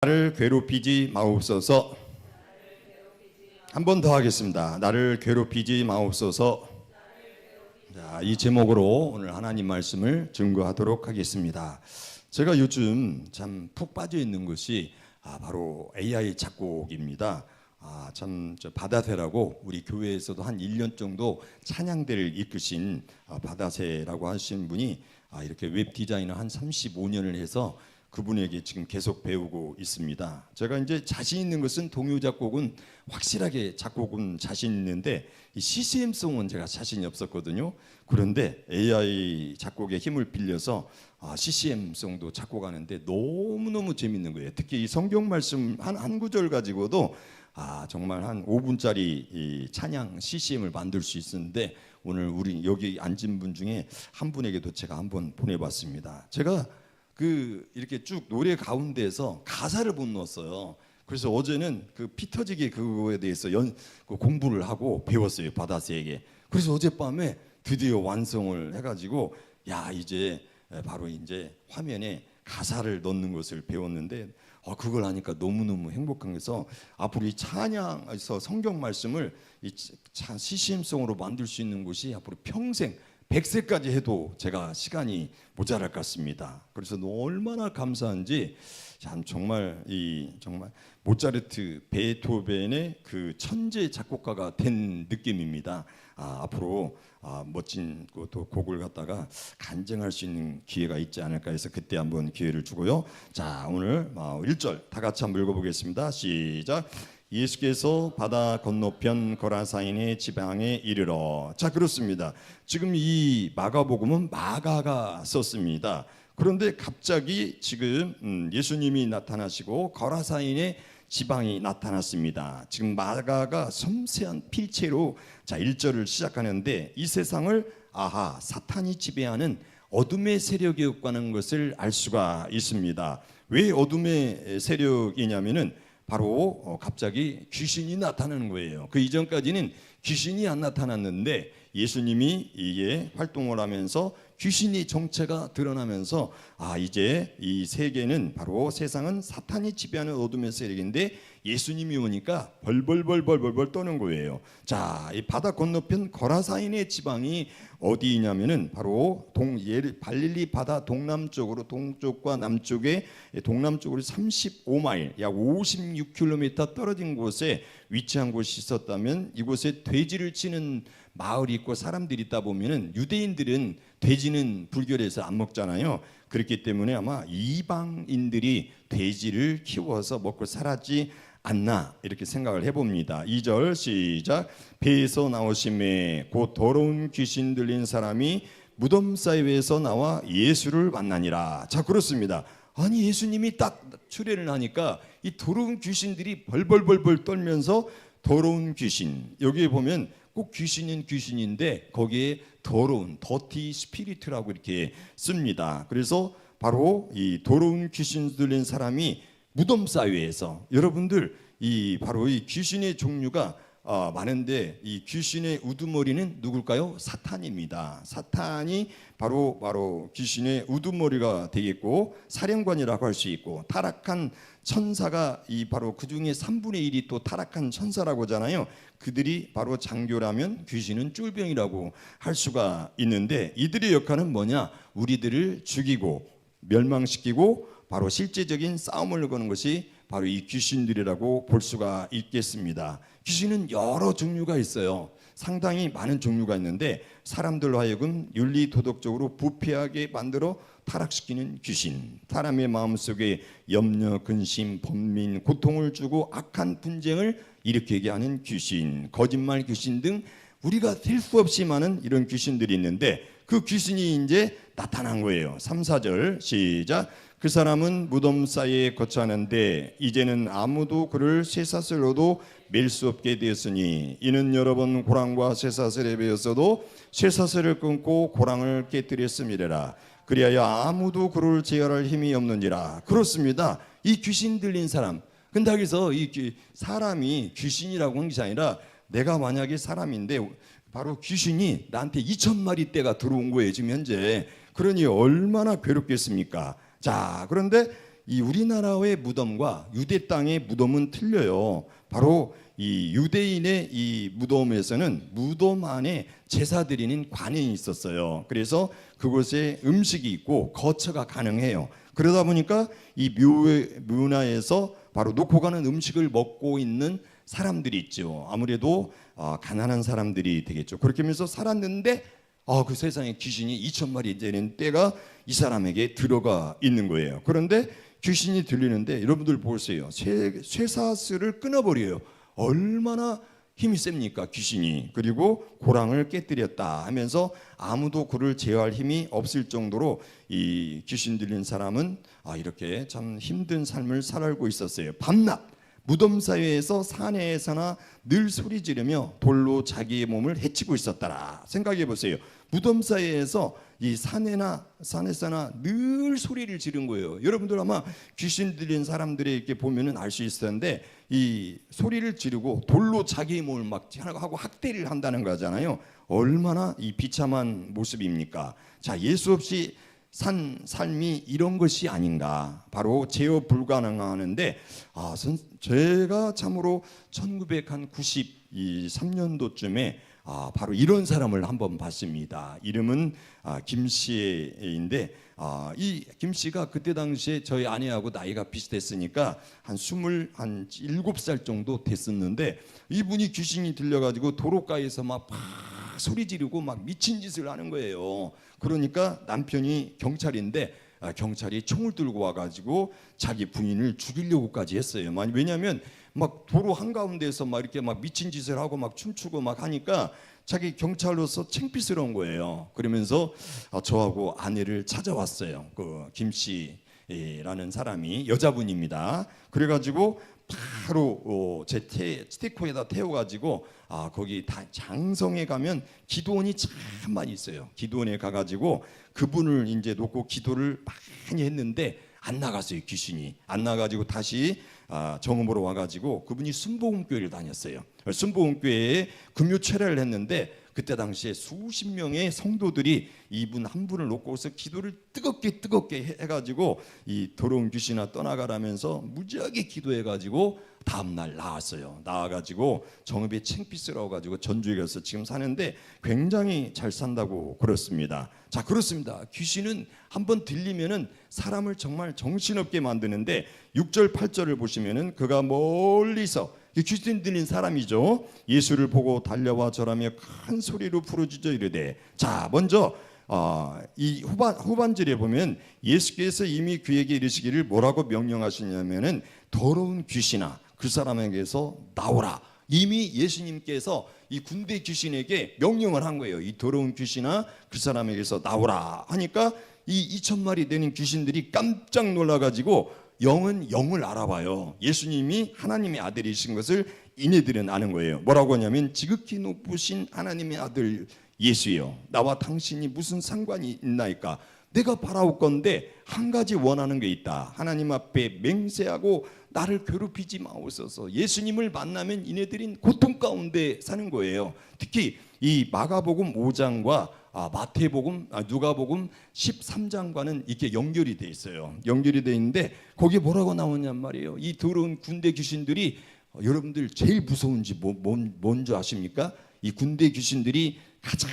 나를 괴롭히지 마옵소서. 한 번 더 하겠습니다. 나를 괴롭히지 마옵소서. 자, 이 제목으로 오늘 하나님 말씀을 증거하도록 하겠습니다. 제가 요즘 참 푹 빠져 있는 것이 바로 AI 작곡입니다. 참 바다새라고 우리 교회에서도 한 1년 정도 찬양대를 이끄신 바다새라고 하신 분이 이렇게 웹 디자이너 한 35년을 해서 그분에게 지금 계속 배우고 있습니다. 제가 이제 자신 있는 것은 동요 작곡은 확실하게 작곡은 자신 있는데 이 CCM송은 제가 자신이 없었거든요. 그런데 AI 작곡의 힘을 빌려서 CCM송도 작곡하는데 너무너무 재밌는 거예요. 특히 이 성경 말씀 한 구절 가지고도 정말 한 5분짜리 이 찬양 CCM을 만들 수 있었는데 오늘 우리 여기 앉은 분 중에 한 분에게도 제가 한번 보내봤습니다. 제가 이렇게 쭉 노래 가운데에서 가사를 못 넣었어요. 그래서 어제는 피 터지게 그거에 대해서 공부를 하고 배웠어요, 바다새에게. 그래서 어젯밤에 드디어 완성을 해가지고 이제 바로 이제 화면에 가사를 넣는 것을 배웠는데 그걸 하니까 너무너무 행복한 게서 앞으로 이 찬양에서 성경 말씀을 이 CCM송으로 만들 수 있는 것이 앞으로 평생 100세까지 해도 제가 시간이 모자랄 것 같습니다. 그래서 얼마나 감사한지 정말 모차르트, 베토벤의 그 천재 작곡가가 된 느낌입니다. 앞으로 멋진 또 곡을 갖다가 간증할 수 있는 기회가 있지 않을까 해서 그때 한번 기회를 주고요. 자, 오늘 1절 다 같이 한번 읽어보겠습니다. 시작. 예수께서 바다 건너편 거라사인의 지방에 이르러. 자, 그렇습니다. 지금 이 마가복음은 마가가 썼습니다. 그런데 갑자기 지금 예수님이 나타나시고 거라사인의 지방이 나타났습니다. 지금 마가가 섬세한 필체로 1절을 시작하는데 이 세상을 사탄이 지배하는 어둠의 세력이 없다는 것을 알 수가 있습니다. 왜 어둠의 세력이냐면은 바로 갑자기 귀신이 나타나는 거예요. 그 이전까지는 귀신이 안 나타났는데 예수님이 이게 활동을 하면서 귀신이 정체가 드러나면서 이제 이 세계는 바로 세상은 사탄이 지배하는 어둠의 세력인데 예수님이 오니까 벌벌 떠는 거예요. 자, 이 바다 건너편 거라사인의 지방이 어디냐면은 바로 갈릴리 바다 동남쪽으로 동쪽과 남쪽에 동남쪽으로 35마일 약 56km 떨어진 곳에 위치한 곳이 있었다면 이곳에 돼지를 치는 마을이 있고 사람들이 있다 보면은 유대인들은 돼지는 불교에서 안 먹잖아요. 그렇기 때문에 아마 이방인들이 돼지를 키워서 먹고 살았지 않나 이렇게 생각을 해봅니다. 2절 시작. 배에서 나오심에 곧 더러운 귀신 들린 사람이 무덤 사이에서 나와 예수를 만나니라. 자, 그렇습니다. 아니 예수님이 딱 출애를 하니까 이 더러운 귀신들이 벌벌 떨면서 더러운 귀신, 여기에 보면 꼭 귀신은 귀신인데 거기에 더러운 더티 스피리트라고 이렇게 씁니다. 그래서 바로 이 더러운 귀신 들린 사람이 무덤 사이에서, 여러분들 바로 이 귀신의 종류가 많은데 이 귀신의 우두머리는 누굴까요? 사탄입니다. 사탄이 바로 귀신의 우두머리가 되겠고 사령관이라고 할 수 있고 타락한 천사가 바로 그 중에 3분의 1이 또 타락한 천사라고 하잖아요. 그들이 바로 장교라면 귀신은 쫄병이라고 할 수가 있는데 이들의 역할은 뭐냐? 우리들을 죽이고 멸망시키고 바로 실제적인 싸움을 거는 것이 바로 이 귀신들이라고 볼 수가 있겠습니다. 귀신은 여러 종류가 있어요. 상당히 많은 종류가 있는데 사람들로 하여금 윤리도덕적으로 부패하게 만들어 타락시키는 귀신, 사람의 마음속에 염려, 근심, 번민, 고통을 주고 악한 분쟁을 일으키게 하는 귀신, 거짓말 귀신 등 우리가 셀 수 없이 많은 이런 귀신들이 있는데 그 귀신이 이제 나타난 거예요. 3, 4절 시작. 그 사람은 무덤 사이에 거처하는데 이제는 아무도 그를 쇠사슬로도 맬 수 없게 되었으니 이는 여러 번 고랑과 쇠사슬에 베었어도 쇠사슬을 끊고 고랑을 깨뜨렸음이래라. 그리하여 아무도 그를 제어할 힘이 없는지라. 그렇습니다. 이 귀신 들린 사람. 근데 여기서 사람이 귀신이라고 하는 것이 아니라 내가 만약에 사람인데 바로 귀신이 나한테 2,000마리 떼가 들어온 거예요, 지금 현재. 그러니 얼마나 괴롭겠습니까? 자, 그런데 이 우리나라의 무덤과 유대 땅의 무덤은 틀려요. 바로 이 유대인의 이 무덤에서는 무덤 안에 제사 드리는 관이 있었어요. 그래서 그곳에 음식이 있고 거처가 가능해요. 그러다 보니까 이 묘나에서 바로 놓고 가는 음식을 먹고 있는 사람들이 있죠. 아무래도 가난한 사람들이 되겠죠. 그렇게 하면서 살았는데 그 세상에 귀신이 2,000마리 되는 때가 이 사람에게 들어가 있는 거예요. 그런데 귀신이 들리는데 여러분들 보세요. 쇠사슬을 끊어버려요. 얼마나 힘이 셉니까 귀신이. 그리고 고랑을 깨뜨렸다 하면서 아무도 그를 제어할 힘이 없을 정도로 이 귀신 들린 사람은 이렇게 참 힘든 삶을 살고 있었어요. 밤낮 무덤 사이에서 사내에서나 늘 소리 지르며 돌로 자기의 몸을 해치고 있었더라. 생각해 보세요. 무덤 사이에서 이 산에서나 늘 소리를 지른 거예요. 여러분들 아마 귀신 들린 사람들이 이렇게 보면은 알 수 있을 텐데 이 소리를 지르고 돌로 자기의 몸을 막 하고 학대를 한다는 거잖아요. 얼마나 이 비참한 모습입니까? 자, 예수 없이 산 삶이 이런 것이 아닌가. 바로 제어 불가능하는데 제가 참으로 1993년도쯤에 바로 이런 사람을 한번 봤습니다. 이름은 김씨인데 이 김씨가 그때 당시에 저희 아내하고 나이가 비슷했으니까 한 27살 정도 됐었는데 이분이 귀신이 들려가지고 도로가에서 막 소리 지르고 막 미친 짓을 하는 거예요. 그러니까 남편이 경찰인데 경찰이 총을 들고 와가지고 자기 부인을 죽이려고까지 했어요. 왜냐하면 막 도로 한가운데서 막 이렇게 막 미친 짓을 하고 막 춤추고 막 하니까 자기 경찰로서 창피스러운 거예요. 그러면서 저하고 아내를 찾아왔어요. 그 김씨라는 사람이 여자분입니다. 그래가지고 바로 제 스티커에다 태워가지고 거기 장성에 가면 기도원이 참 많이 있어요. 기도원에 가가지고 그분을 이제 놓고 기도를 많이 했는데 안 나갔어요. 귀신이 안 나가지고 다시 정음으로 와가지고 그분이 순복음교회를 다녔어요. 순복음교회에 금요 철야를 했는데 그때 당시에 수십 명의 성도들이 이분 한 분을 놓고서 기도를 뜨겁게 해가지고 이 더러운 귀신아 떠나가라면서 무지하게 기도해가지고 다음날 나왔어요. 나와가지고 정읍에 창피스러워가지고 전주에 가서 지금 사는데 굉장히 잘 산다고 그렇습니다. 자, 그렇습니다. 귀신은 한번 들리면은 사람을 정말 정신없게 만드는데 6절 8절을 보시면은 그가 멀리서 귀신 들린 사람이죠. 예수를 보고 달려와 절하며 큰 소리로 부르짖어 이르되, 자, 먼저 이 후반절에 보면 예수께서 이미 그에게 이르시기를 뭐라고 명령하시냐면은 더러운 귀신아 그 사람에게서 나오라. 이미 예수님께서 이 군대 귀신에게 명령을 한 거예요. 이 더러운 귀신아 그 사람에게서 나오라 하니까 이 2,000마리 되는 귀신들이 깜짝 놀라가지고 영은 영을 알아봐요. 예수님이 하나님의 아들이신 것을 이네들은 아는 거예요. 뭐라고 하냐면 지극히 높으신 하나님의 아들 예수요, 나와 당신이 무슨 상관이 있나이까? 내가 바라올 건데 한 가지 원하는 게 있다. 하나님 앞에 맹세하고 나를 괴롭히지 마옵소서. 예수님을 만나면 이네들인 고통 가운데 사는 거예요. 특히 이 마가복음 5장과 마태복음, 누가복음 13장과는 이렇게 연결이 돼 있어요. 연결이 돼 있는데 거기 뭐라고 나오냔 말이에요. 이 더러운 군대 귀신들이 여러분들 제일 무서운지 뭔지 아십니까? 이 군대 귀신들이 가장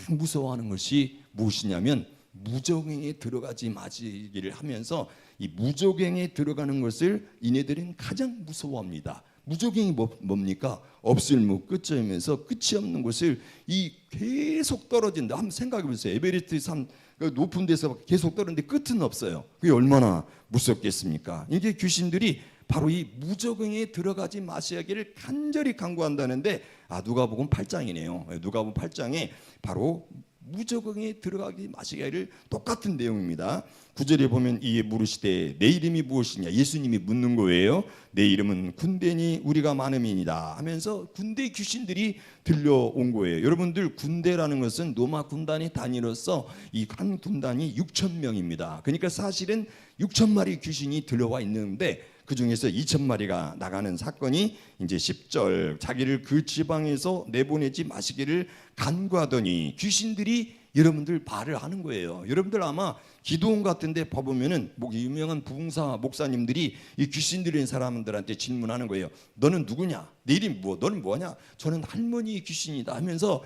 무서워하는 것이 무엇이냐면 무저갱에 들어가지 마시기를 하면서 이 무저갱에 들어가는 것을 이네들은 가장 무서워합니다. 무저갱이 뭡니까? 없을무 끝이면서 끝이 없는 것을 이 계속 떨어진다. 한번 생각해 보세요. 에베레스트 산 높은 데서 계속 떨어지는데 끝은 없어요. 그게 얼마나 무섭겠습니까? 이게 귀신들이 바로 이 무저갱에 들어가지 마시기를 간절히 간구한다는데 누가복음 8장이네요. 누가복음 8장에 바로 무저갱에 들어가지 마시기를 똑같은 내용입니다. 9절에 보면 이에 물으시되 내 이름이 무엇이냐? 예수님이 묻는 거예요. 내 이름은 군대니 우리가 많음이니라 하면서 군대 귀신들이 들려온 거예요. 여러분들 군대라는 것은 로마 군단의 단위로서 이 한 군단이 6,000명입니다. 그러니까 사실은 6,000마리 귀신이 들려와 있는데 그 중에서 2,000마리가 나가는 사건이 이제 10절 자기를 그 지방에서 내보내지 마시기를 간구하더니 귀신들이 여러분들 말을 하는 거예요. 여러분들 아마 기도원 같은 데 봐보면은 유명한 부흥사 목사님들이 이 귀신 들린 사람들한테 질문하는 거예요. 너는 누구냐? 내 이름 뭐? 너는 뭐냐? 저는 할머니 귀신이다 하면서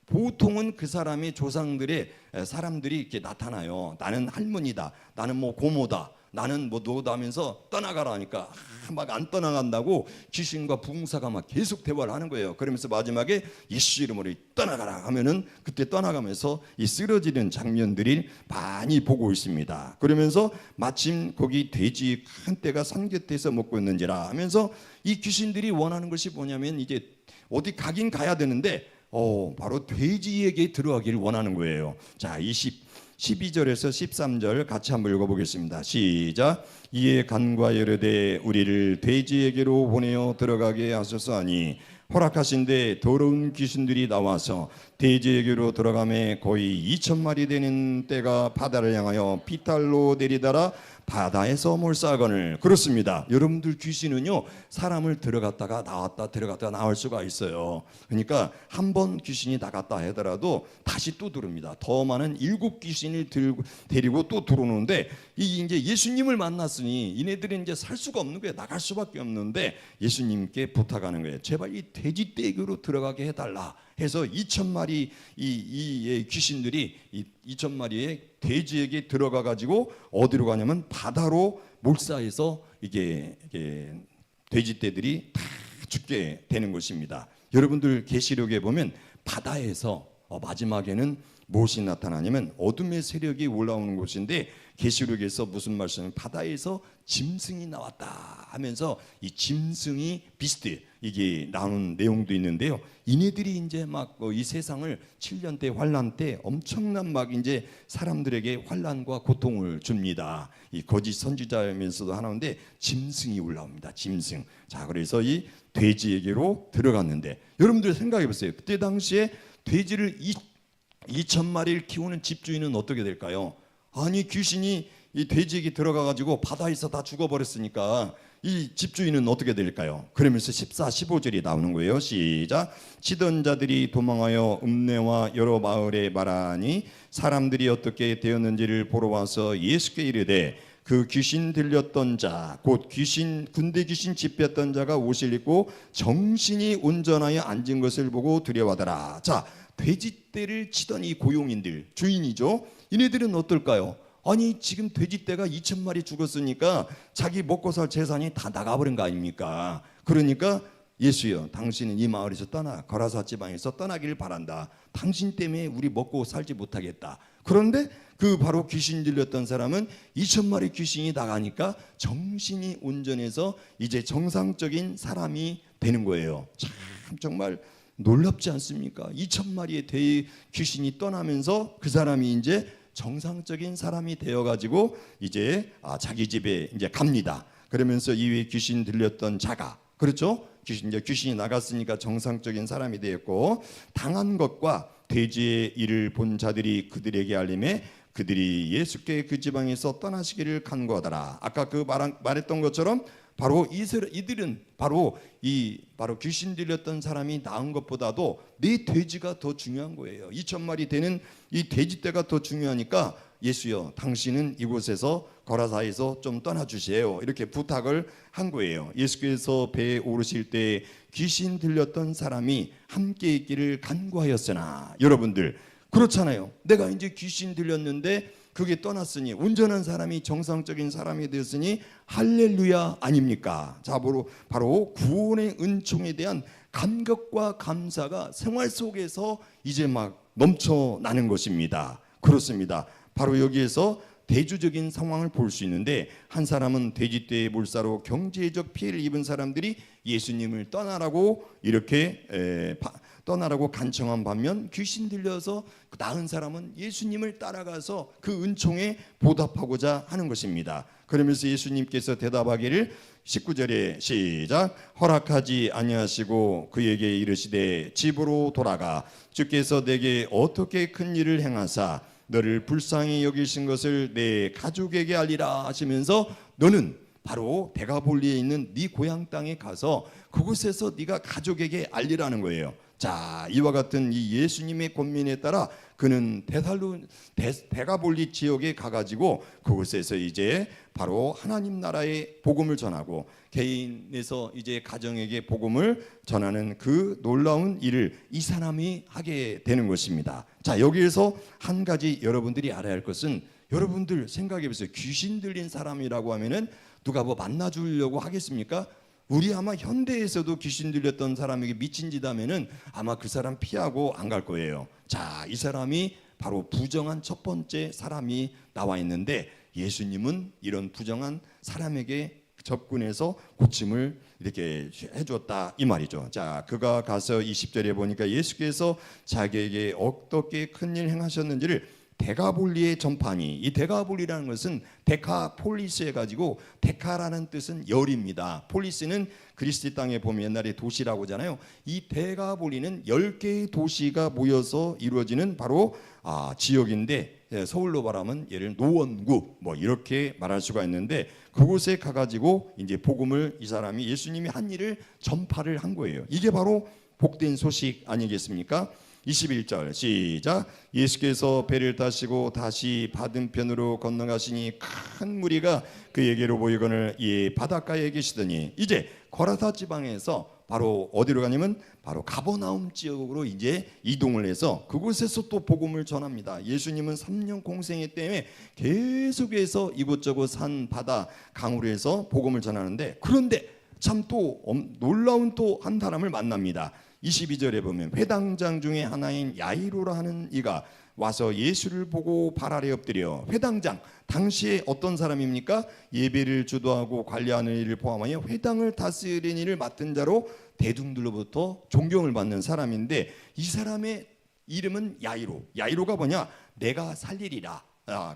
보통은 그 사람의 조상들의 사람들이 이렇게 나타나요. 나는 할머니다. 나는 뭐 고모다. 나는 뭐 너다 하면서 떠나가라 하니까 막 안 떠나간다고 귀신과 부흥사가 막 계속 대화를 하는 거예요. 그러면서 마지막에 예수 이름으로 떠나가라 하면은 그때 떠나가면서 이 쓰러지는 장면들이 많이 보고 있습니다. 그러면서 마침 거기 돼지 큰 떼가 산 곁에서 먹고 있는지라 하면서 이 귀신들이 원하는 것이 뭐냐면 이제 어디 가긴 가야 되는데 바로 돼지에게 들어가기를 원하는 거예요. 자, 12절에서 13절 같이 한번 읽어보겠습니다. 시작. 이에 간과 이르되 우리를 돼지에게로 보내어 들어가게 하소서 하니 허락하신데 더러운 귀신들이 나와서 돼지에게로 들어가매 거의 2,000마리 되는 떼가 바다를 향하여 비탈로 내리다라 바다에서 몰사거늘. 그렇습니다. 여러분들 귀신은요 사람을 들어갔다가 나왔다 들어갔다가 나올 수가 있어요. 그러니까 한 번 귀신이 나갔다 하더라도 다시 또 들어옵니다. 더 많은 7 귀신을 데리고 또 들어오는데 이 이제 예수님을 만났으니 이네들은 이제 살 수가 없는 거예요. 나갈 수밖에 없는데 예수님께 부탁하는 거예요. 제발 이 돼지떼교로 들어가게 해달라 해서 2,000마리 이 귀신들이 2,000마리의 돼지에게 들어가 가지고 어디로 가냐면 바다로 몰사해서 이게 돼지떼들이 다 죽게 되는 것입니다. 여러분들 계시록에 보면 바다에서 마지막에는 무엇이 나타나냐면 어둠의 세력이 올라오는 곳인데 계시록에서 무슨 말씀은 바다에서 짐승이 나왔다 하면서 이 짐승이 비스트 이게 나오는 내용도 있는데요. 이네들이 이제 막 이 세상을 7년 때 환란 때 엄청난 막 이제 사람들에게 환란과 고통을 줍니다. 이 거짓 선지자면서도 하나인데 짐승이 올라옵니다. 짐승. 자, 그래서 이 돼지에게로 들어갔는데 여러분들 생각해 보세요. 그때 당시에 돼지를 2,000마리를 키우는 집주인은 어떻게 될까요? 아니 귀신이 이 돼지에게 들어가 가지고 바다에서 다 죽어버렸으니까 이 집주인은 어떻게 될까요? 그러면서 14, 15절이 나오는 거예요. 시작. 치던 자들이 도망하여 읍내와 여러 마을에 말하니 사람들이 어떻게 되었는지를 보러 와서 예수께 이르되 그 귀신 들렸던 자 곧 귀신 군대 귀신 집혔던 자가 옷을 입고 정신이 온전하여 앉은 것을 보고 두려워하더라. 자, 돼지떼를 치던 이 고용인들 주인이죠. 이네들은 어떨까요? 아니 지금 돼지떼가 2,000마리 죽었으니까 자기 먹고 살 재산이 다 나가버린 거 아닙니까? 그러니까 예수여 당신은 이 마을에서 떠나 거라사 지방에서 떠나기를 바란다. 당신 때문에 우리 먹고 살지 못하겠다. 그런데 그 바로 귀신 들렸던 사람은 2,000마리 귀신이 나가니까 정신이 온전해서 이제 정상적인 사람이 되는 거예요. 참 정말 놀랍지 않습니까? 2,000마리의 귀신이 떠나면서 그 사람이 이제 정상적인 사람이 되어가지고 이제 자기 집에 이제 갑니다. 그러면서 이외에 귀신 들렸던 자가 그렇죠? 귀신이 나갔으니까 정상적인 사람이 되었고 당한 것과 돼지의 일을 본 자들이 그들에게 알림해 그들이 예수께 그 지방에서 떠나시기를 간구하더라. 아까 그 말했던 것처럼 바로 이들은 바로 귀신 들렸던 사람이 나은 것보다도 내 돼지가 더 중요한 거예요. 2,000마리 되는 이 돼지떼가 더 중요하니까 예수여 당신은 이곳에서 거라사에서 좀 떠나주세요. 이렇게 부탁을 한 거예요. 예수께서 배에 오르실 때 귀신 들렸던 사람이 함께 있기를 간구하였으나 여러분들 그렇잖아요. 내가 이제 귀신 들렸는데 그게 떠났으니 온전한 사람이 정상적인 사람이 되었으니 할렐루야 아닙니까? 자, 바로 구원의 은총에 대한 감격과 감사가 생활 속에서 이제 막 넘쳐나는 것입니다. 그렇습니다. 바로 여기에서 대조적인 상황을 볼 수 있는데 한 사람은 돼지떼의 몰사로 경제적 피해를 입은 사람들이 예수님을 떠나라고 이렇게 떠나라고 간청한 반면 귀신 들려서 나은 사람은 예수님을 따라가서 그 은총에 보답하고자 하는 것입니다. 그러면서 예수님께서 대답하기를 19절에 시작 허락하지 아니하시고 그에게 이르시되 집으로 돌아가 주께서 내게 어떻게 큰 일을 행하사 너를 불쌍히 여기신 것을 내 가족에게 알리라 하시면서 너는 바로 데가볼리에 있는 네 고향 땅에 가서 그곳에서 네가 가족에게 알리라는 거예요. 자, 이와 같은 이 예수님의 권면에 따라 그는 데가볼리 지역에 가가지고 그곳에서 이제 바로 하나님 나라의 복음을 전하고 개인에서 이제 가정에게 복음을 전하는 그 놀라운 일을 이 사람이 하게 되는 것입니다. 자, 여기에서 한 가지 여러분들이 알아야 할 것은, 여러분들 생각해 보세요. 귀신 들린 사람이라고 하면은 누가 뭐 만나주려고 하겠습니까? 우리 아마 현대에서도 귀신 들렸던 사람에게 미친 짓 하면은 아마 그 사람 피하고 안 갈 거예요. 자, 이 사람이 바로 부정한 첫 번째 사람이 나와 있는데, 예수님은 이런 부정한 사람에게 접근해서 고침을 이렇게 해줬다 이 말이죠. 자, 그가 가서 20절에 보니까 예수께서 자기에게 어떻게 큰일 행하셨는지를 데가볼리에 전파하니, 이 데가볼리라는 것은 데카폴리스 해가지고, 데카라는 뜻은 열입니다. 폴리스는 그리스도 땅에 보면 옛날에 도시라고 하잖아요. 이 데가볼리는 10개의 도시가 모여서 이루어지는 바로 지역인데, 서울로 말하면 예를 노원구 뭐 이렇게 말할 수가 있는데, 그곳에 가가지고 이제 복음을 이 사람이, 예수님이 한 일을 전파를 한 거예요. 이게 바로 복된 소식 아니겠습니까? 21절 시작. 예수께서 배를 타시고 다시 받은편으로 건너가시니 큰 무리가 그에게로 모이거늘 이 바닷가에 계시더니, 이제 거라사 지방에서 바로 어디로 가냐면 바로 가버나움 지역으로 이제 이동을 해서 그곳에서 또 복음을 전합니다. 예수님은 3년 공생애 때문에 계속해서 이곳저곳 산 바다 강으로 해서 복음을 전하는데, 그런데 참 또 놀라운 또 한 사람을 만납니다. 22절에 보면 회당장 중에 하나인 야이로라 하는 이가 와서 예수를 보고 발 아래 엎드려. 회당장, 당시에 어떤 사람입니까? 예배를 주도하고 관리하는 일을 포함하여 회당을 다스리는 일을 맡은 자로 대중들로부터 존경을 받는 사람인데, 이 사람의 이름은 야이로. 야이로가 뭐냐? 내가 살리리라.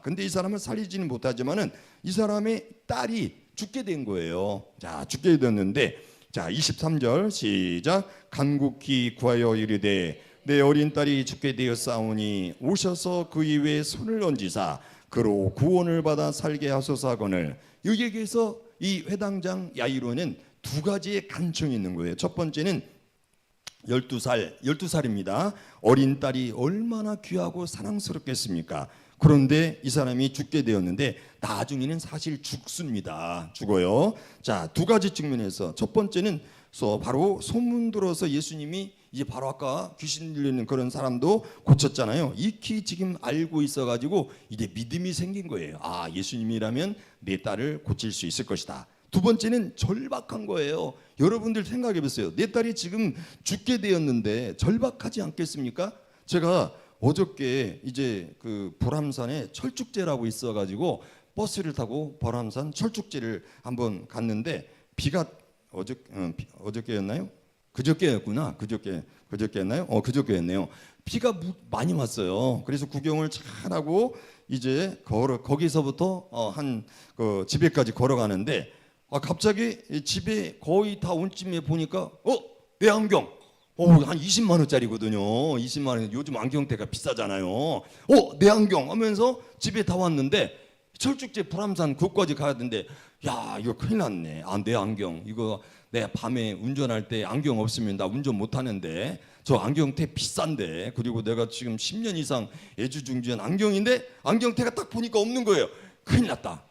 근데 이 사람을 살리지는 못하지만은 이 사람의 딸이 죽게 된 거예요. 자, 죽게 됐는데, 자, 23절 시작. 간곡히 구하여 이르되 내 어린 딸이 죽게 되었사오니 오셔서 그 위에 손을 얹으사 그로 구원을 받아 살게 하소서 하거늘. 여기에서 이 회당장 야이로는 두 가지의 간청이 있는 거예요. 첫 번째는 12살입니다. 어린 딸이 얼마나 귀하고 사랑스럽겠습니까? 그런데 이 사람이 죽게 되었는데 나중에는 사실 죽어요. 자, 두 가지 측면에서, 첫 번째는 바로 소문 들어서 예수님이 이제 바로 아까 귀신 들리는 그런 사람도 고쳤잖아요. 익히 지금 알고 있어가지고 이제 믿음이 생긴 거예요. 예수님이라면 내 딸을 고칠 수 있을 것이다. 두 번째는 절박한 거예요. 여러분들 생각해 보세요. 내 딸이 지금 죽게 되었는데 절박하지 않겠습니까? 제가 어저께 이제 그 보람산에 철쭉제라고 있어가지고 버스를 타고 보람산 철쭉제를 한번 갔는데, 비가 어저께였나요? 그저께였구나. 그저께였나요? 그저께였네요. 비가 많이 왔어요. 그래서 구경을 잘하고 이제 거기서부터 집에까지 걸어가는데, 갑자기 집에 거의 다 온 쯤에 보니까 내 안경 한 20만 원짜리거든요. 20만 원. 요즘 안경테가 비싸잖아요. 내 안경 하면서 집에 다 왔는데, 철쭉제 불암산 그것까지 가야 되는데, 야, 이거 큰일 났네. 내 안경 이거 내가 밤에 운전할 때 안경 없으면 나 운전 못 하는데, 저 안경테 비싼데, 그리고 내가 지금 10년 이상 애주중지한 안경인데 안경테가 딱 보니까 없는 거예요. 큰일 났다.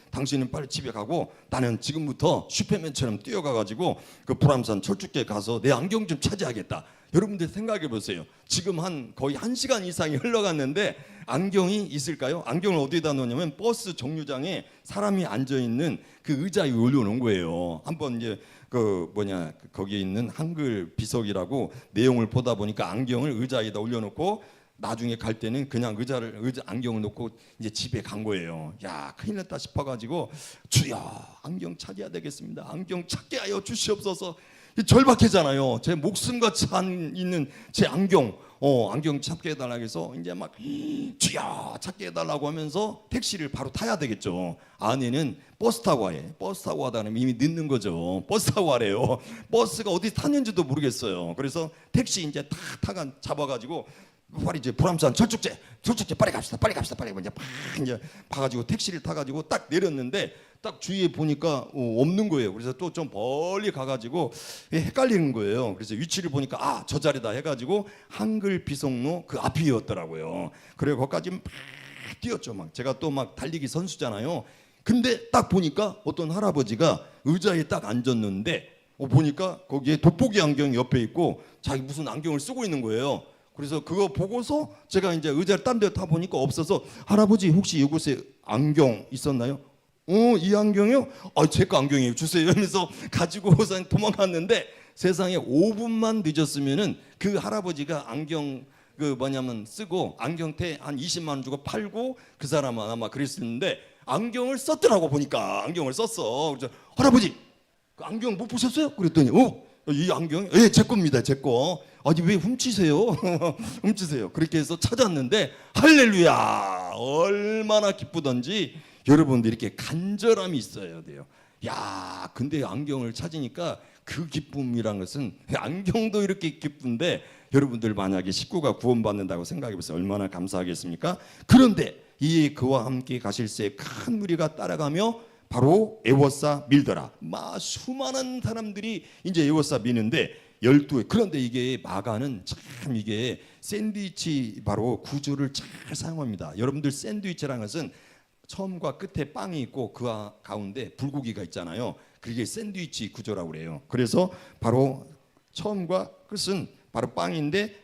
당신은 빨리 집에 가고 나는 지금부터 슈퍼맨처럼 뛰어가가지고 그 불암산 철쭉제 가서 내 안경 좀 찾아야겠다. 여러분들 생각해 보세요. 지금 거의 1시간 이상이 흘러갔는데 안경이 있을까요? 안경을 어디다 놓냐면 버스 정류장에 사람이 앉아있는 그 의자에 올려놓은 거예요. 한번 이제 거기에 있는 한글 비석이라고 내용을 보다 보니까 안경을 의자에다 올려놓고 나중에 갈 때는 그냥 안경을 놓고 이제 집에 간 거예요. 야, 큰일 났다 싶어가지고, 주여, 안경 찾아야 되겠습니다. 안경 찾게 하여 주시옵소서. 절박하잖아요. 제 목숨같이 있는 제 안경, 안경 찾게 해달라고 해서 이제 막 주여 찾게 해달라고 하면서 택시를 바로 타야 되겠죠. 아내는 버스 타고 와요. 버스 타고 하다는 이미 늦는 거죠. 버스 타고 하래요. 버스가 어디 탔는지도 모르겠어요. 그래서 택시 이제 잡아가지고 빨리 이제 불암산 철쭉제 빨리 갑시다 빨리 이제 막 이제 봐가지고 택시를 타가지고 딱 내렸는데 딱 주위에 보니까 없는 거예요. 그래서 또 좀 멀리 가가지고 헷갈리는 거예요. 그래서 위치를 보니까 아, 저 자리다 해가지고 한글 비속로 그 앞이었더라고요. 그래 거기까지 막 뛰었죠. 막 제가 또 막 달리기 선수잖아요. 근데 딱 보니까 어떤 할아버지가 의자에 딱 앉았는데 보니까 거기에 돋보기 안경이 옆에 있고 자기 무슨 안경을 쓰고 있는 거예요. 그래서 그거 보고서 제가 이제 의자를 딴 데 타 보니까 없어서 할아버지 혹시 이곳에 안경 있었나요? 이 안경이요? 제 거 안경이에요. 주세요. 이러면서 가지고 도망갔는데 세상에 5분만 늦었으면은 그 할아버지가 안경 그 뭐냐면 쓰고 안경테 한 20만 원 주고 팔고 그 사람은 아마 그랬었는데 안경을 썼더라고. 보니까 안경을 썼어. 그래서 할아버지 그 안경 못 보셨어요? 그랬더니 이 안경 제 겁니다. 제 거. 아니 왜 훔치세요? 훔치세요. 그렇게 해서 찾았는데 할렐루야 얼마나 기쁘던지 여러분들 이렇게 간절함이 있어야 돼요. 야 근데 안경을 찾으니까 그 기쁨이란 것은 안경도 이렇게 기쁜데 여러분들 만약에 식구가 구원받는다고 생각해 보세요. 얼마나 감사하겠습니까? 그런데 이 그와 함께 가실새 큰 무리가 따라가며 바로 에워싸 밀더라. 수많은 사람들이 이제 에워싸 미는데 12회. 그런데 이게 마가는 참 이게 샌드위치 바로 구조를 잘 사용합니다. 여러분들 샌드위치라는 것은 처음과 끝에 빵이 있고 그 가운데 불고기가 있잖아요. 그게 샌드위치 구조라고 그래요. 그래서 바로 처음과 끝은 바로 빵인데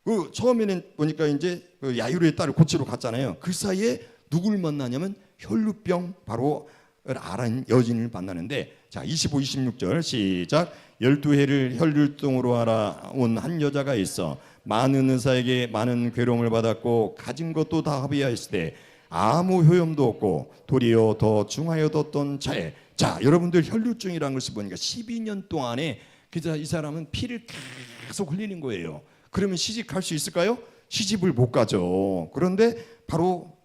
그 처음에는 보니까 이제 그 야이로의 딸을 고치러 갔잖아요. 그 사이에 누굴 만나냐면 혈루병 바로 아란 여진을 만나는데 자 25, 26절 시작. 12해를 혈류증으로 알아온 한 여자가 있어 많은 의사에게 많은 괴로움을 받았고 가진 것도 다 합의하였을 때 아무 효험도 없고 도리어 더 중하여뒀던 차에 자 여러분들 혈류증이라는 것을 보니까 12년 동안에 이 사람은 피를 계속 흘리는 거예요. 그러면 시집갈 수 있을까요? 시집을 못 가죠. 그런데 바로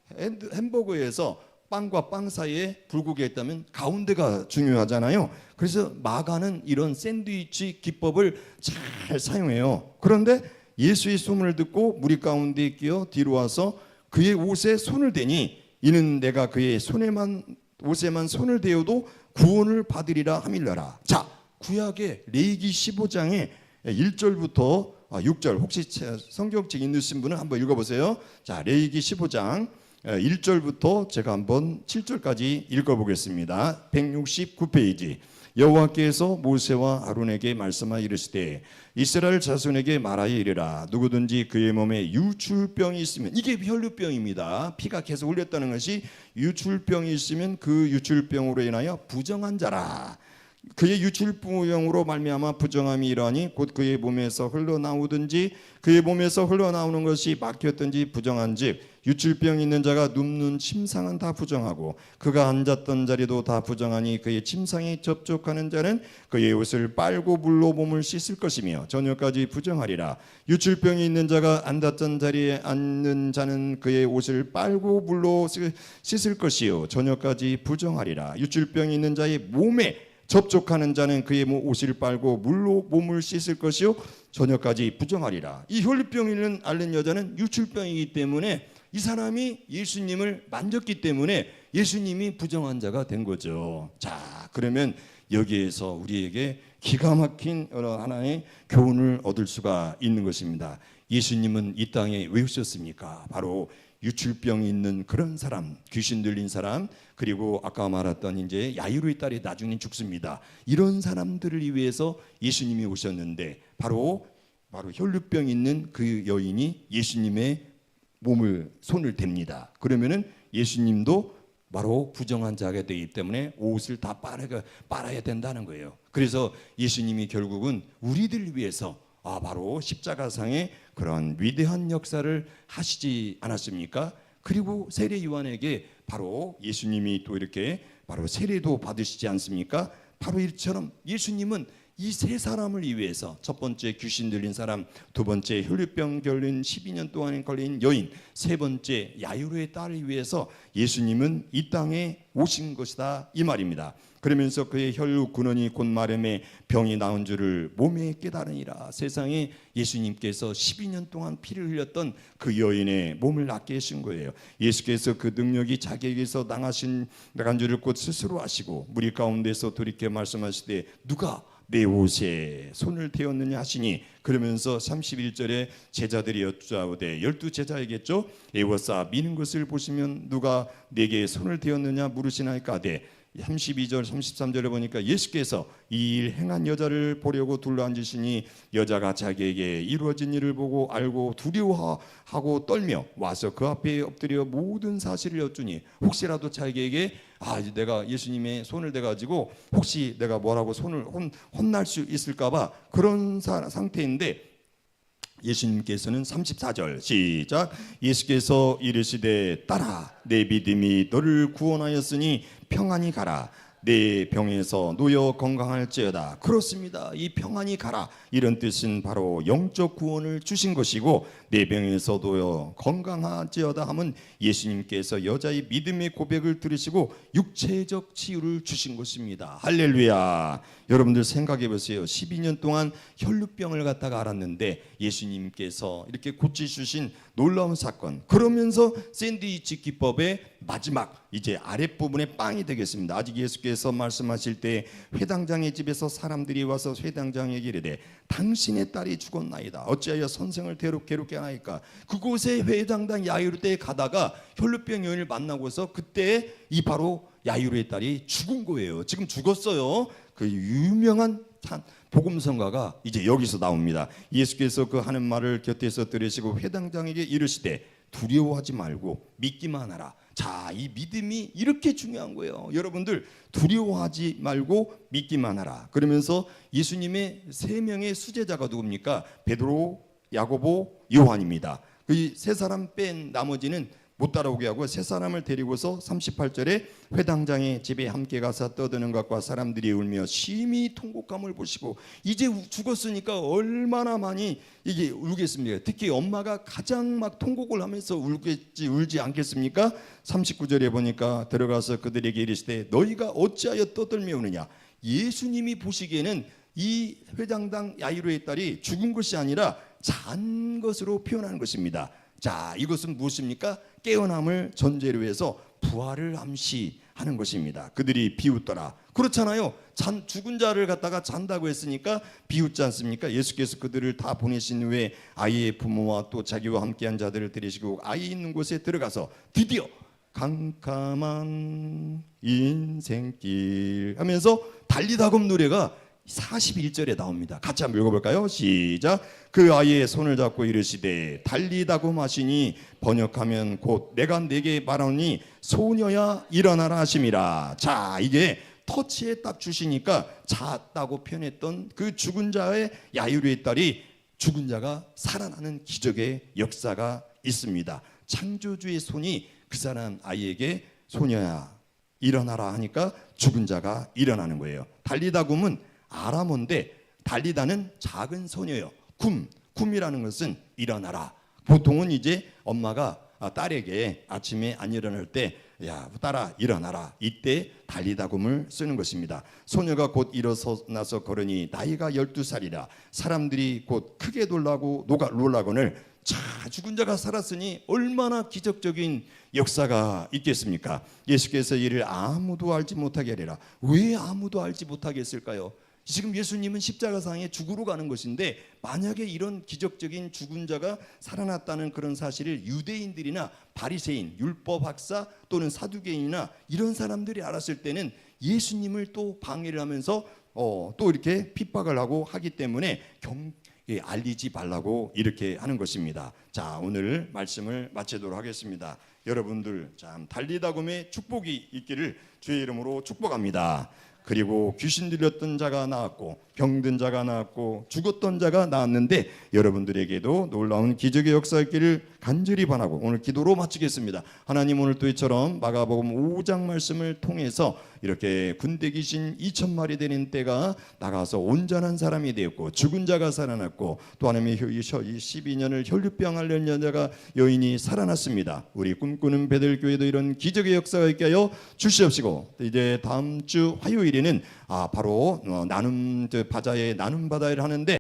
햄버거에서 빵과 빵 사이에 불고기가 있다면 가운데가 중요하잖아요. 그래서 마가는 이런 샌드위치 기법을 잘 사용해요. 그런데 예수의 소문을 듣고 무리 가운데 끼어 뒤로 와서 그의 옷에 손을 대니 이는 내가 그의 옷에만 손을 대어도 구원을 받으리라 함일러라. 자 구약의 레위기 15장에 1절부터 6절 혹시 성경책 있으신 분은 한번 읽어보세요. 자 레위기 15장 1절부터 제가 한번 7절까지 읽어보겠습니다. 169페이지. 여호와께서 모세와 아론에게 말씀하여 이르시되 이스라엘 자손에게 말하여 이르라. 누구든지 그의 몸에 유출병이 있으면 이게 혈류병입니다. 피가 계속 흘렸다는 것이 유출병이 있으면 그 유출병으로 인하여 부정한 자라. 그의 유출병으로 말미암아 부정함이 이러하니 곧 그의 몸에서 흘러나오든지 그의 몸에서 흘러나오는 것이 막혔든지 부정한즉 유출병 있는 자가 눕는 침상은 다 부정하고 그가 앉았던 자리도 다 부정하니 그의 침상에 접촉하는 자는 그의 옷을 빨고 물로 몸을 씻을 것이며 저녁까지 부정하리라. 유출병이 있는 자가 앉았던 자리에 앉는 자는 그의 옷을 빨고 물로 씻을 것이요 저녁까지 부정하리라. 유출병이 있는 자의 몸에 접촉하는 자는 그의 옷을 빨고 물로 몸을 씻을 것이요 저녁까지 부정하리라. 이 혈류병을 앓는 여자는 유출병이기 때문에 이 사람이 예수님을 만졌기 때문에 예수님이 부정한 자가 된 거죠. 자 그러면 여기에서 우리에게 기가 막힌 하나의 교훈을 얻을 수가 있는 것입니다. 예수님은 이 땅에 왜 오셨습니까? 바로 유출병이 있는 그런 사람, 귀신 들린 사람, 그리고 아까 말했던 이제 야이로의 딸이 나중에 죽습니다. 이런 사람들을 위해서 예수님이 오셨는데 바로 혈류병 있는 그 여인이 예수님의 손을 댑니다. 그러면은 예수님도 바로 부정한 자가 되기 때문에 옷을 다 빨아야 된다는 거예요. 그래서 예수님이 결국은 우리들을 위해서 바로 십자가상의 그런 위대한 역사를 하시지 않았습니까? 그리고 세례 요한에게 바로 예수님이 또 이렇게 바로 세례도 받으시지 않습니까? 바로 이처럼 예수님은 이 세 사람을 위해서, 첫 번째 귀신 들린 사람, 두 번째 혈류병 걸린 12년 동안 걸린 여인, 세 번째 야이로의 딸을 위해서 예수님은 이 땅에 오신 것이다, 이 말입니다. 그러면서 그의 혈육 근원이 곧 마름에 병이 나온 줄을 몸에 깨달으니라. 세상에 예수님께서 12년 동안 피를 흘렸던 그 여인의 몸을 낫게 하신 거예요. 예수께서 그 능력이 자기에게서 나간 줄을 곧 스스로 아시고 무리 가운데서 돌이켜 말씀하시되 누가 내 옷에 손을 대었느냐 하시니, 그러면서 31절에 제자들이 여쭈아오되 12제자이겠죠. 에워싸 미는 것을 보시면 누가 내게 손을 대었느냐 물으시나이까 하되 32절 33절에 보니까 예수께서 이 일 행한 여자를 보려고 둘러앉으시니 여자가 자기에게 이루어진 일을 보고 알고 두려워하고 떨며 와서 그 앞에 엎드려 모든 사실을 여쭈니, 혹시라도 자기에게 내가 예수님의 손을 대가지고 혹시 내가 뭐라고 손을 혼날 수 있을까봐 그런 상태인데, 예수님께서는 34절 시작. 예수께서 이르시되 딸아 내 믿음이 너를 구원하였으니 평안히 가라. 내 병에서 놓여 건강할지어다. 그렇습니다. 이 평안히 가라, 이런 뜻은 바로 영적 구원을 주신 것이고, 내 병에서 놓여 건강할지어다 하면 예수님께서 여자의 믿음의 고백을 들으시고 육체적 치유를 주신 것입니다. 할렐루야. 여러분들 생각해 보세요. 12년 동안 혈루병을 갖다가 앓았는데 예수님께서 이렇게 고치주신 놀라운 사건. 그러면서 샌드위치 기법의 마지막, 이제 아랫부분에 빵이 되겠습니다. 아직 예수께서 말씀하실 때 회당장의 집에서 사람들이 와서 회당장에게 이르되 당신의 딸이 죽었나이다. 어찌하여 선생을 괴롭게 하나이까. 그곳에 회당장 야이로 때에 가다가 혈루병 여인을 만나고서 그때 이 바로 야이로의 딸이 죽은 거예요. 지금 죽었어요. 그 유명한 복음성가가 이제 여기서 나옵니다. 예수께서 그 하는 말을 곁에서 들으시고 회당장에게 이르시되 두려워하지 말고 믿기만 하라. 자, 이 믿음이 이렇게 중요한 거예요. 여러분들 두려워하지 말고 믿기만 하라. 그러면서 예수님의 세 명의 수제자가 누굽니까? 베드로, 야고보, 요한입니다. 그 세 사람 뺀 나머지는 못 따라오게 하고 세 사람을 데리고서 38절에 회당장의 집에 함께 가서 떠드는 것과 사람들이 울며 심히 통곡함을 보시고, 이제 죽었으니까 얼마나 많이 이게 울겠습니까? 특히 엄마가 가장 막 통곡을 하면서 울지 않겠습니까? 39절에 보니까 들어가서 그들에게 이르시되 너희가 어찌하여 떠들며 우느냐. 예수님이 보시기에는 이 회당장 야이로의 딸이 죽은 것이 아니라 잔 것으로 표현하는 것입니다. 자, 이것은 무엇입니까? 깨어남을 전제로 해서 부활을 암시하는 것입니다. 그들이 비웃더라. 그렇잖아요. 죽은 자를 갖다가 잔다고 했으니까 비웃지 않습니까? 예수께서 그들을 다 보내신 후에 아이의 부모와 또 자기와 함께한 자들을 데리시고 아이 있는 곳에 들어가서 드디어 캄캄한 인생길 하면서 달리다금 노래가 41절에 나옵니다. 같이 한번 읽어볼까요? 시작. 그 아이의 손을 잡고 이르시되 달리다고 하시니 번역하면 곧 내가 네게 말하니 소녀야 일어나라 하심이라. 자, 이게 터치에 딱 주시니까 잤다고 표현했던 그 죽은 자의 야이로의 딸이 죽은 자가 살아나는 기적의 역사가 있습니다. 창조주의 손이 그 사람 아이에게 소녀야 일어나라 하니까 죽은 자가 일어나는 거예요. 달리다굼은 아람어인데 달리다는 작은 소녀요. 쿰이라는 것은 일어나라. 보통은 이제 엄마가 딸에게 아침에 안 일어날 때 야 딸아 일어나라, 이때 달리다굼을 쓰는 것입니다. 소녀가 곧 일어나서 걸으니 나이가 12살이라 사람들이 곧 크게 놀라거늘. 자, 죽은 자가 살았으니 얼마나 기적적인 역사가 있겠습니까? 예수께서 이를 아무도 알지 못하게 하리라. 왜 아무도 알지 못하게 했을까요? 지금 예수님은 십자가상에 죽으러 가는 것인데 만약에 이런 기적적인 죽은 자가 살아났다는 그런 사실을 유대인들이나 바리새인, 율법학사 또는 사두개인이나 이런 사람들이 알았을 때는 예수님을 또 방해를 하면서 또 이렇게 핍박을 하고 하기 때문에 알리지 말라고 이렇게 하는 것입니다. 자, 오늘 말씀을 마치도록 하겠습니다. 여러분들 참 달리다굼의 축복이 있기를 주의 이름으로 축복합니다. 그리고 귀신 들렸던 자가 나았고 병든 자가 나았고 죽었던 자가 나았는데 여러분들에게도 놀라운 기적의 역사있기를 간절히 바라고 오늘 기도로 마치겠습니다. 하나님 오늘 또 이처럼 마가복음 5장 말씀을 통해서 이렇게 군대 귀신 2,000마리 되는 때가 나가서 온전한 사람이 되었고 죽은 자가 살아났고 또 하나님의 12년을 혈류병 앓는 여자가 여인이 살아났습니다. 우리 꿈꾸는 베들교회도 이런 기적의 역사가 있게 하여 주시옵시고 이제 다음 주 화요일에는 바로 나눔 바자회 나눔 바다회를 하는데